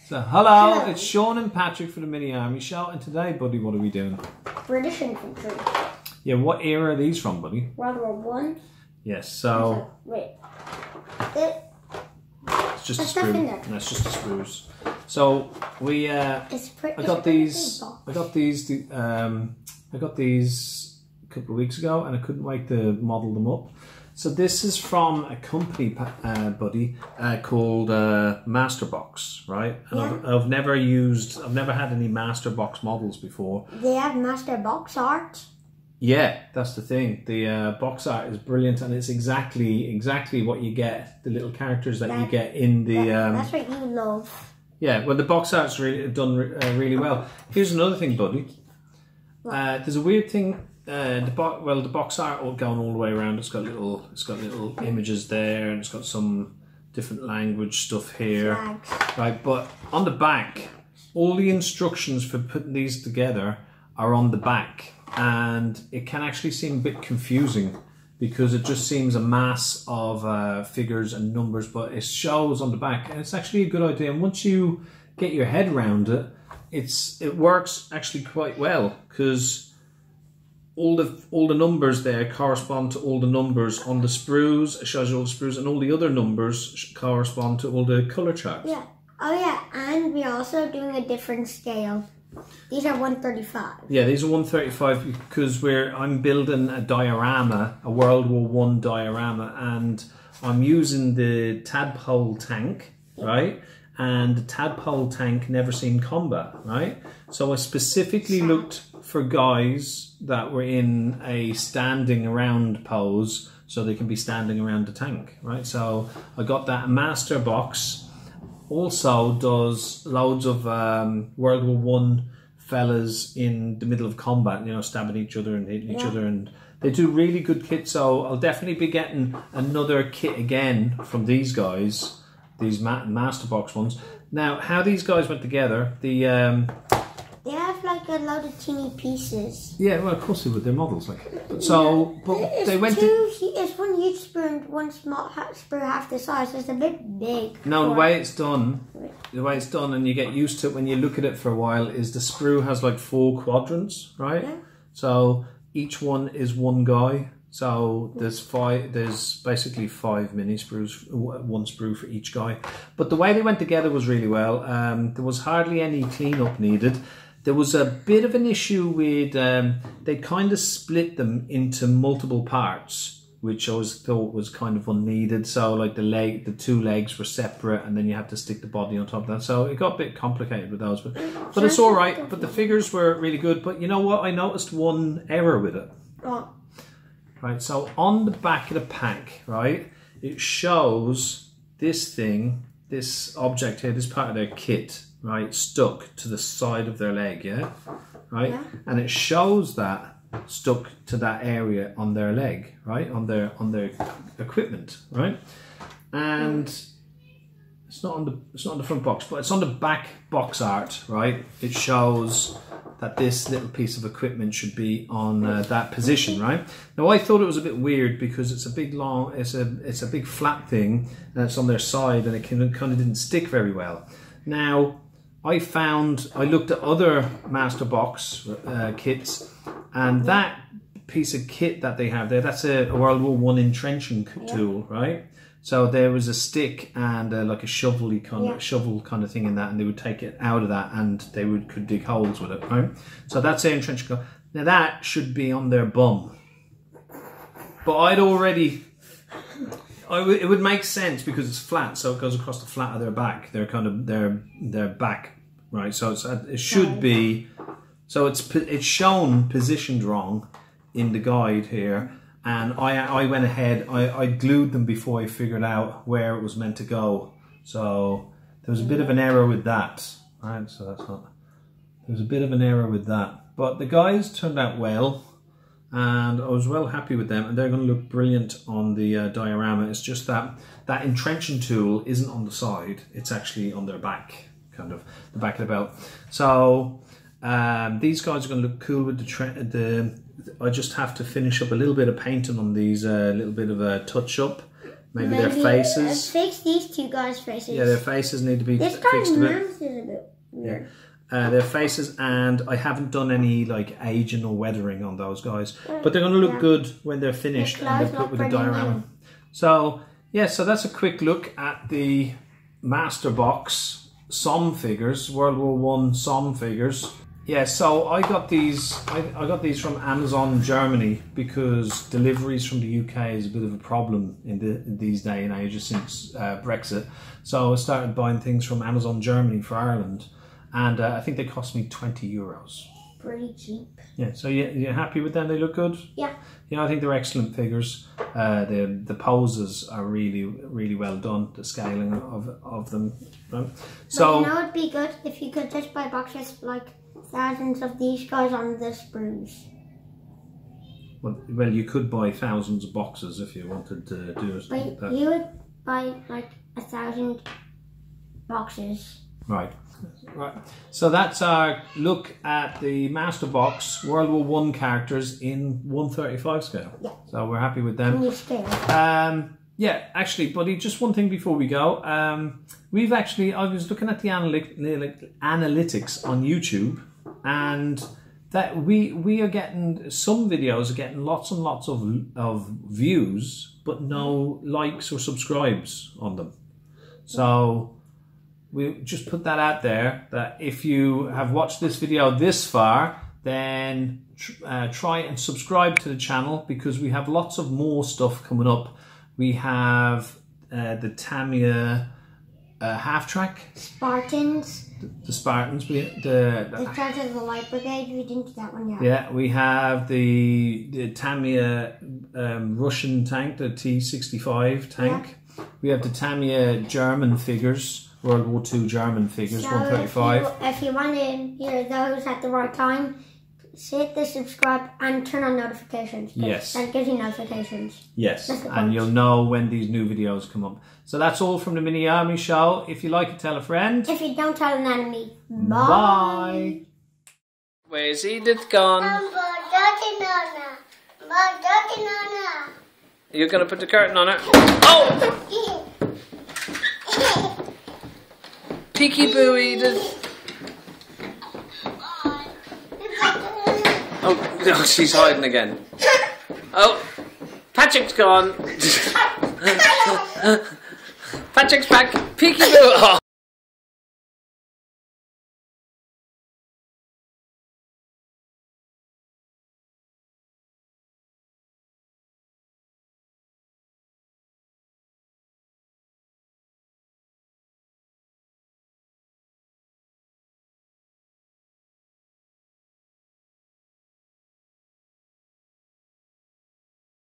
So, hello, it's Sean and Patrick for the Mini Army Show, and today, buddy, what are we doing? British Infantry. Yeah, what era are these from, buddy? World War One. Yes, so... Wait. It's just a stuff in sprue. there. No, it's just the sprues. I got these a couple of weeks ago, and I couldn't wait to model them up. So this is from a company, buddy, called Masterbox, right? And Yeah. I've never had any Masterbox models before. They have Masterbox art. Yeah, that's the thing. The box art is brilliant, and it's exactly what you get. The little characters that you get in the. That's what you love. Yeah, well, the box art's really done really well. Here's another thing, buddy. There's a weird thing. The box art all going all the way around. It's got little images there, and it's got some different language stuff here, Flags. right? But on the back, all the instructions for putting these together are on the back, and it can actually seem a bit confusing because it just seems a mass of figures and numbers, but it shows on the back, and it's actually a good idea. And once you get your head around it, it works actually quite well, because all the numbers there correspond to all the numbers on the sprues. It shows you all the sprues, and all the other numbers correspond to all the colour charts. Yeah. Oh yeah, and we're also doing a different scale. These are 135. Yeah, these are 135 because I'm building a diorama, a World War One diorama, and I'm using the tadpole tank, right? And the tadpole tank never seen combat, right? So I specifically looked for guys that were in a standing around pose so they can be standing around the tank, right? So I got that. Master Box also does loads of World War One fellas in the middle of combat, you know, stabbing each other and hitting each other, and they do really good kits. So I'll definitely be getting another kit again from these guys, these Master Box ones. Now, how these guys went together, they have like a load of teeny pieces. Yeah, well, of course they would. They're models, like. But they went. It's one huge sprue and one small sprue half the size. It's a bit big. No, the way it's done, and you get used to it when you look at it for a while, is the sprue has like 4 quadrants, right? Yeah. So each one is one guy. So there's basically 5 mini sprues, 1 sprue for each guy. But the way they went together was really well. There was hardly any cleanup needed. There was a bit of an issue with, they kind of split them into multiple parts, which I always thought was kind of unneeded. So like the 2 legs were separate, and then you have to stick the body on top of that. So it got a bit complicated with those, but it's all right. But the figures were really good. But you know what? I noticed one error with it. Oh. Right, so on the back of the pack, right, it shows this thing, this object here, this part of their kit, right, stuck to the side of their leg, yeah? Right? Yeah. And it shows that stuck to that area on their leg, right, on their equipment, right? And it's not on the front box, but it's on the back box art, right? It shows that this little piece of equipment should be on that position, right? Now I thought it was a bit weird because it's a big big flat thing, and it's on their side, and it kind of didn't stick very well. Now I looked at other Master Box kits, and that piece of kit that they have there, that's a World War One entrenching tool, right? So there was a stick and like a shovel kind of thing in that, and they would take it out of that, and they could dig holes with it, right? So that's their entrenching. Now that should be on their bum, but it would make sense because it's flat, so it goes across the flat of their back. They're kind of their back, right? So it should be. So it's shown positioned wrong in the guide here. And I went ahead, I glued them before I figured out where it was meant to go. So there was a bit of an error with that. Right, so there was a bit of an error with that. But the guys turned out well, and I was well happy with them, and they're going to look brilliant on the diorama. It's just that entrenching tool isn't on the side, it's actually on their back, kind of the back of the belt. So these guys are going to look cool with I just have to finish up a little bit of painting on these, a little bit of a touch up, Maybe their faces. Fix these two guys' faces. Yeah, their faces need to be this fixed a bit. This is a bit weird. Their faces, and I haven't done any like aging or weathering on those guys, but they're going to look good when they're finished and they're put with a diorama. So yeah, so that's a quick look at the Master Box Somme figures, World War I Somme figures. Yeah, so I got these. I got these from Amazon Germany because deliveries from the UK is a bit of a problem in these day and ages since Brexit. So I started buying things from Amazon Germany for Ireland, and I think they cost me €20. Pretty cheap. Yeah. So you're happy with them? They look good. Yeah. Yeah, I think they're excellent figures. The poses are really well done. The scaling of them. Right? So but it'd be good if you could just buy boxes like thousands of these guys on the sprues. Well, you could buy thousands of boxes if you wanted to do it. But you would buy like 1,000 boxes. Right. So that's our look at the Master Box World War I characters in 1/35 scale. Yeah. So we're happy with them. Yeah, actually, buddy, just one thing before we go. I was looking at the analytics on YouTube, and that we are getting, some videos are getting lots and lots of views, but no likes or subscribes on them. So we just put that out there, that if you have watched this video this far, then try and subscribe to the channel, because we have lots of more stuff coming up. We have the Tamiya half-track. Spartans. The Spartans. The Charge of the Light Brigade. We didn't do that one yet. Yeah, we have the Tamiya Russian tank, the T-65 tank. Yeah. We have the Tamiya German figures, World War II German figures, so 135. If you want to hear those at the right time, hit the subscribe and turn on notifications. Yes. That gives you notifications. Yes, and you'll know when these new videos come up. So that's all from the Mini Army Show. If you like it, tell a friend. If you don't, tell an enemy. Bye. Bye. Where's Edith gone? You're going to put the curtain on her? Oh! Peeky-boo, Edith. Oh, she's hiding again. Oh, Patrick's gone. Patrick's back. Peeky-boo. Oh.